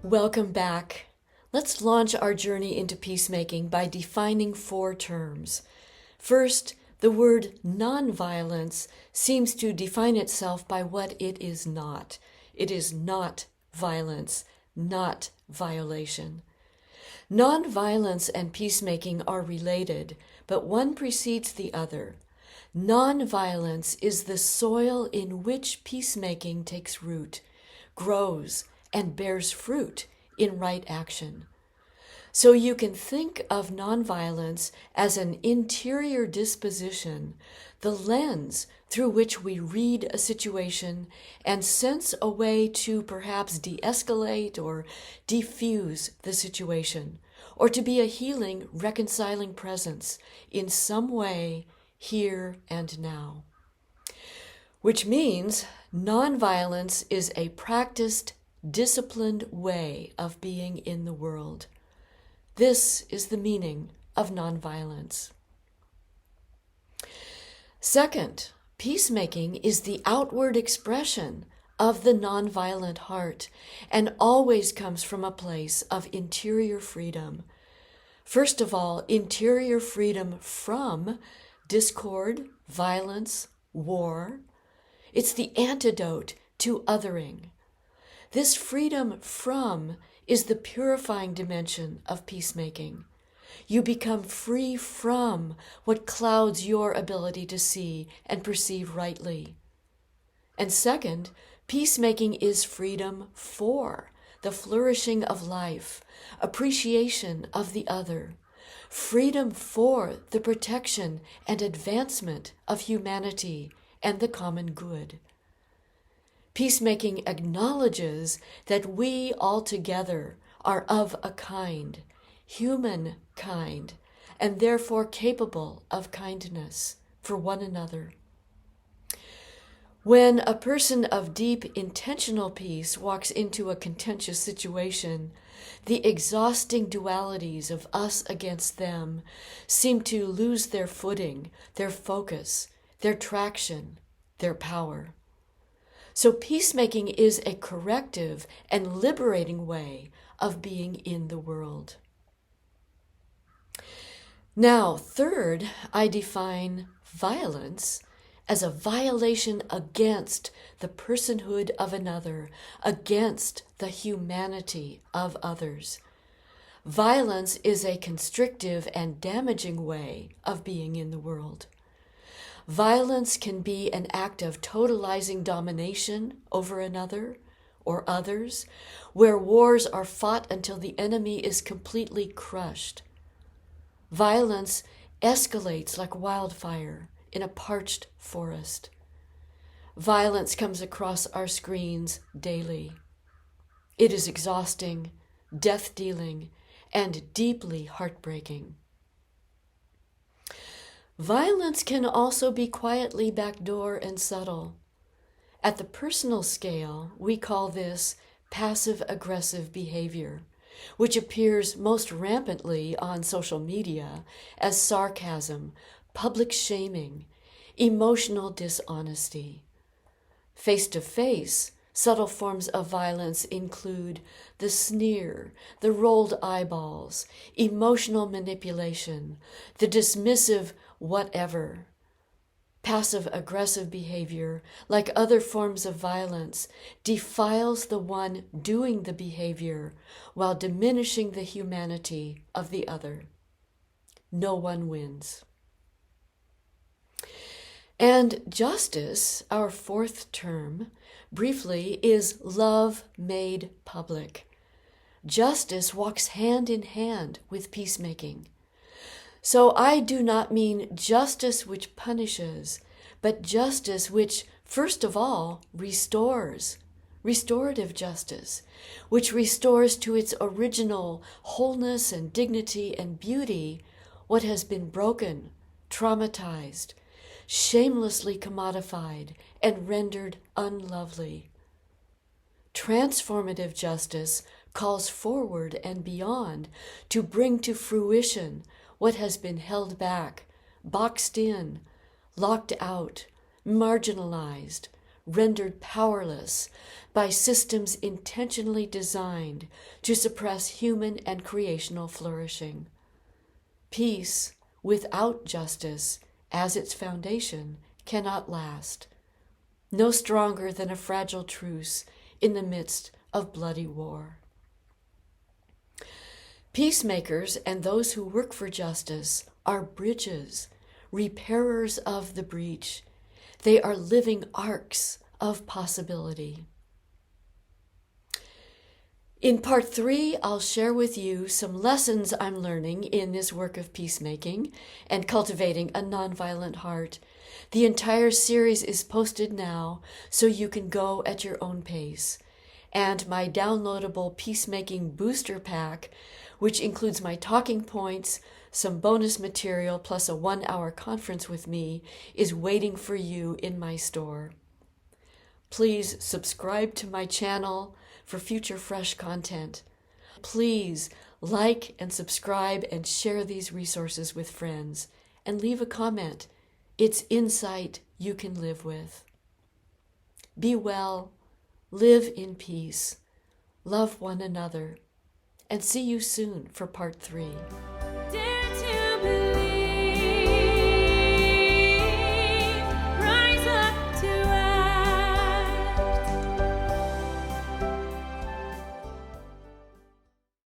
Welcome back. Let's launch our journey into peacemaking by defining 4 terms. First, the word nonviolence seems to define itself by what it is not. It is not violence, not violation. Nonviolence and peacemaking are related, but one precedes the other. Nonviolence is the soil in which peacemaking takes root, grows, and bears fruit in right action. So you can think of nonviolence as an interior disposition, the lens through which we read a situation and sense a way to perhaps de-escalate or defuse the situation, or to be a healing, reconciling presence in some way here and now. Which means nonviolence is a practiced, disciplined way of being in the world. This is the meaning of nonviolence. Second, peacemaking is the outward expression of the nonviolent heart and always comes from a place of interior freedom. First of all, interior freedom from discord, violence, war. It's the antidote to othering. This freedom from is the purifying dimension of peacemaking. You become free from what clouds your ability to see and perceive rightly. And second, peacemaking is freedom for the flourishing of life, appreciation of the other, freedom for the protection and advancement of humanity and the common good. Peacemaking acknowledges that we all together are of a kind, human kind, and therefore capable of kindness for one another. When a person of deep intentional peace walks into a contentious situation, the exhausting dualities of us against them seem to lose their footing, their focus, their traction, their power. So peacemaking is a corrective and liberating way of being in the world. Now, third, I define violence as a violation against the personhood of another, against the humanity of others. Violence is a constrictive and damaging way of being in the world. Violence can be an act of totalizing domination over another or others, where wars are fought until the enemy is completely crushed. Violence escalates like wildfire in a parched forest. Violence comes across our screens daily. It is exhausting, death-dealing, and deeply heartbreaking. Violence can also be quietly backdoor and subtle. At the personal scale, we call this passive-aggressive behavior, which appears most rampantly on social media as sarcasm, public shaming, emotional dishonesty. Face-to-face, subtle forms of violence include the sneer, the rolled eyeballs, emotional manipulation, the dismissive whatever. Passive-aggressive behavior, like other forms of violence, defiles the one doing the behavior while diminishing the humanity of the other. No one wins. And justice, our fourth term, briefly, is love made public. Justice walks hand in hand with peacemaking. So I do not mean justice which punishes, but justice which, first of all, restores. Restorative justice, which restores to its original wholeness and dignity and beauty what has been broken, traumatized, shamelessly commodified, and rendered unlovely. Transformative justice calls forward and beyond to bring to fruition what has been held back, boxed in, locked out, marginalized, rendered powerless by systems intentionally designed to suppress human and creational flourishing. Peace, without justice as its foundation, cannot last, no stronger than a fragile truce in the midst of bloody war. Peacemakers and those who work for justice are bridges, repairers of the breach. They are living arcs of possibility. In part 3, I'll share with you some lessons I'm learning in this work of peacemaking and cultivating a nonviolent heart. The entire series is posted now, so you can go at your own pace. And my downloadable Peacemaking Booster Pack, which includes my talking points, some bonus material, plus a 1-hour conference with me, is waiting for you in my store. Please subscribe to my channel for future fresh content. Please like and subscribe and share these resources with friends, and leave a comment. It's insight you can live with. Be well, live in peace, love one another, and see you soon for part 3.